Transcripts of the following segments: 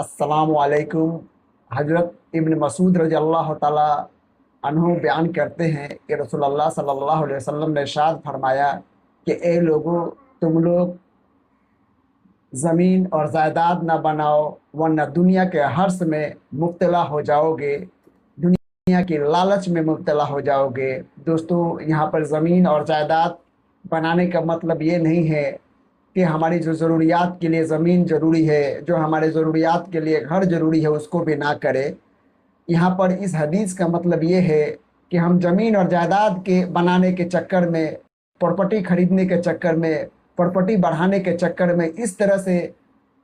अस्सलाम वालेकुम। हज़रत इब्न मसूद रज़ी अल्लाह ताला अन्हु बयान करते हैं कि रसूलुल्लाह सल्लल्लाहु अलैहि वसल्लम ने इरशाद फरमाया कि ए लोगों, तुम लोग ज़मीन और जायदाद ना बनाओ, वरना दुनिया के हर्ष में मुब्तला हो जाओगे, दुनिया की लालच में मुब्तला हो जाओगे। दोस्तों, यहाँ पर ज़मीन और जायदाद बनाने का मतलब ये नहीं है कि हमारी जो ज़रूरियात के लिए ज़मीन ज़रूरी है, जो हमारे ज़रूरियात के लिए घर ज़रूरी है, उसको भी ना करें। यहाँ पर इस हदीस का मतलब ये है कि हम ज़मीन और जायदाद के बनाने के चक्कर में, प्रॉपर्टी खरीदने के चक्कर में, प्रॉपर्टी बढ़ाने के चक्कर में इस तरह से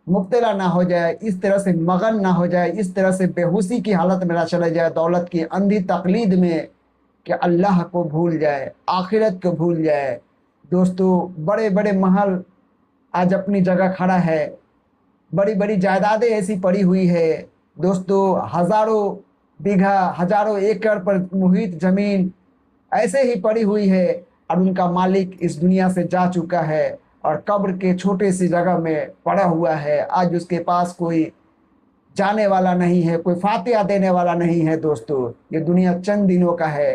मुब्तला ना हो जाए, इस तरह से मगन ना हो जाए, इस तरह से बेहोशी की हालत में ना चला जाए, दौलत की अंधी तकलीद में, कि अल्लाह को भूल जाए, आखिरत को भूल जाए। दोस्तों, बड़े बड़े महल आज अपनी जगह खड़ा है, बड़ी बड़ी जायदादें ऐसी पड़ी हुई है दोस्तों, हज़ारों बीघा, हज़ारों एकड़ पर मुहित ज़मीन ऐसे ही पड़ी हुई है, और उनका मालिक इस दुनिया से जा चुका है और कब्र के छोटे सी जगह में पड़ा हुआ है। आज उसके पास कोई जाने वाला नहीं है, कोई फातिहा देने वाला नहीं है। दोस्तों, ये दुनिया चंद दिनों का है,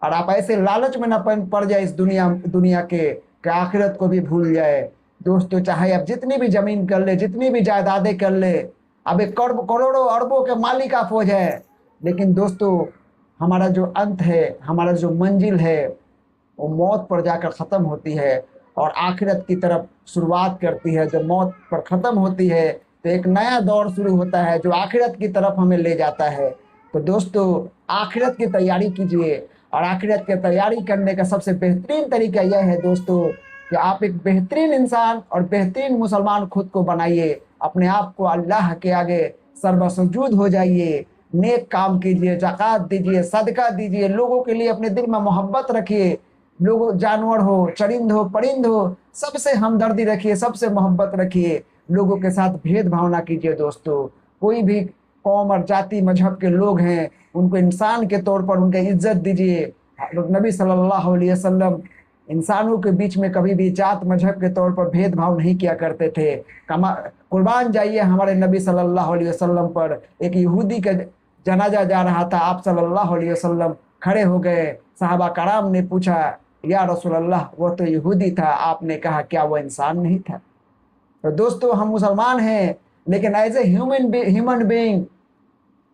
और आप ऐसे लालच में न पड़ जाए इस दुनिया दुनिया के कि आखिरत को भी भूल जाए। दोस्तों, चाहे आप जितनी भी ज़मीन कर ले, जितनी भी जायदादें कर ले, अब एक करोड़ों अरबों के मालिक आप हो जाए, लेकिन दोस्तों, हमारा जो अंत है, हमारा जो मंजिल है, वो मौत पर जाकर ख़त्म होती है और आखिरत की तरफ शुरुआत करती है। जब मौत पर ख़त्म होती है तो एक नया दौर शुरू होता है जो आखिरत की तरफ हमें ले जाता है। तो दोस्तों, आखिरत की तैयारी कीजिए, और आखिरत की तैयारी करने का सबसे बेहतरीन तरीका यह है दोस्तों कि आप एक बेहतरीन इंसान और बेहतरीन मुसलमान खुद को बनाइए। अपने आप को अल्लाह के आगे सर्वसुजूद हो जाइए, नेक काम कीजिए, ज़कात दीजिए, सदका दीजिए, लोगों के लिए अपने दिल में मोहब्बत रखिए। लोग, जानवर हो, चरिंद हो, परिंद हो, सबसे हमदर्दी रखिए, सबसे मोहब्बत रखिए, लोगों के साथ भेदभाव ना कीजिए। दोस्तों, कोई भी कौम और जाति मजहब के लोग हैं, उनको इंसान के तौर पर उनकी इज्जत दीजिए। नबी सल्लल्लाहु अलैहि वसल्लम इंसानों के बीच में कभी भी जात मजहब के तौर पर भेदभाव नहीं किया करते थे। कुर्बान जाइए हमारे नबी सल्लल्लाहु अलैहि वसल्लम पर। एक यहूदी का जनाजा जा रहा था, आप सल्लल्लाहु अलैहि वसल्लम खड़े हो गए। सहाबा कराम ने पूछा, या रसूल अल्लाह, वो तो यहूदी था। आपने कहा, क्या वो इंसान नहीं था? तो दोस्तों, हम मुसलमान हैं, लेकिन एज ए ह्यूमन बीइंग,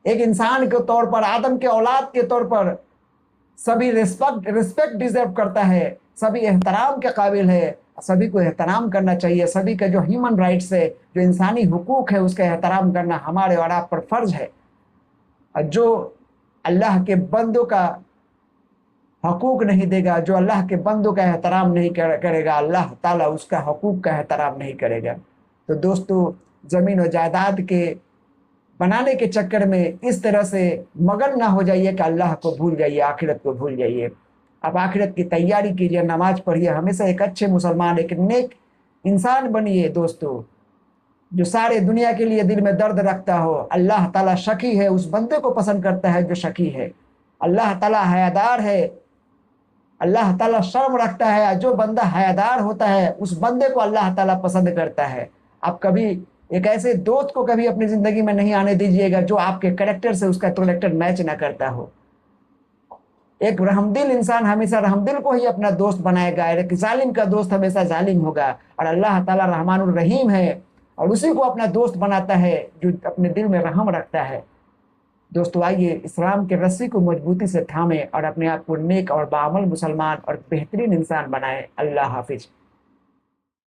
एक इंसान के तौर पर, आदम के औलाद के तौर पर, सभी रिस्पेक्ट डिजर्व करता है, सभी एहतराम के काबिल है, सभी को एहतराम करना चाहिए। सभी का जो ह्यूमन राइट्स है, जो इंसानी हुकूक है, उसका एहतराम करना हमारे और आप पर फर्ज है। और जो अल्लाह के बंदों का हकूक नहीं देगा, जो अल्लाह के बंदों का एहतराम नहीं करेगा, अल्लाह ताला उसका हकूक का एहतराम नहीं करेगा। तो दोस्तों, ज़मीन और जायदाद के बनाने के चक्कर में इस तरह से मगन ना हो जाइए कि अल्लाह को भूल जाइए, आखिरत को भूल जाइए। आप आखिरत की तैयारी कीजिए, नमाज पढ़िए, हमेशा एक अच्छे मुसलमान, एक नेक इंसान बनिए। दोस्तों, जो सारे दुनिया के लिए दिल में दर्द रखता हो। अल्लाह ताला शकी है, उस बंदे को पसंद करता है जो शकी है। अल्लाह ताला हयादार है, अल्लाह ताला शर्म रखता है। जो बंदा हयादार होता है, उस बंदे को अल्लाह ताला पसंद करता है। आप कभी एक ऐसे दोस्त को कभी अपनी ज़िंदगी में नहीं आने दीजिएगा जो आपके कैरेक्टर से उसका कैरेक्टर मैच ना करता हो। एक रहमदिल इंसान हमेशा रहमदिल को ही अपना दोस्त बनाएगा, एक जालिम का दोस्त हमेशा जालिम होगा। और अल्लाह ताला रहमानुर रहीम है, और उसी को अपना दोस्त बनाता है जो अपने दिल में रहम रखता है। दोस्तों, आइए इस्लाम के रस्सी को मजबूती से थामें और अपने आप को नेक और बाअमल मुसलमान और बेहतरीन इंसान बनाएं। अल्लाह हाफिज।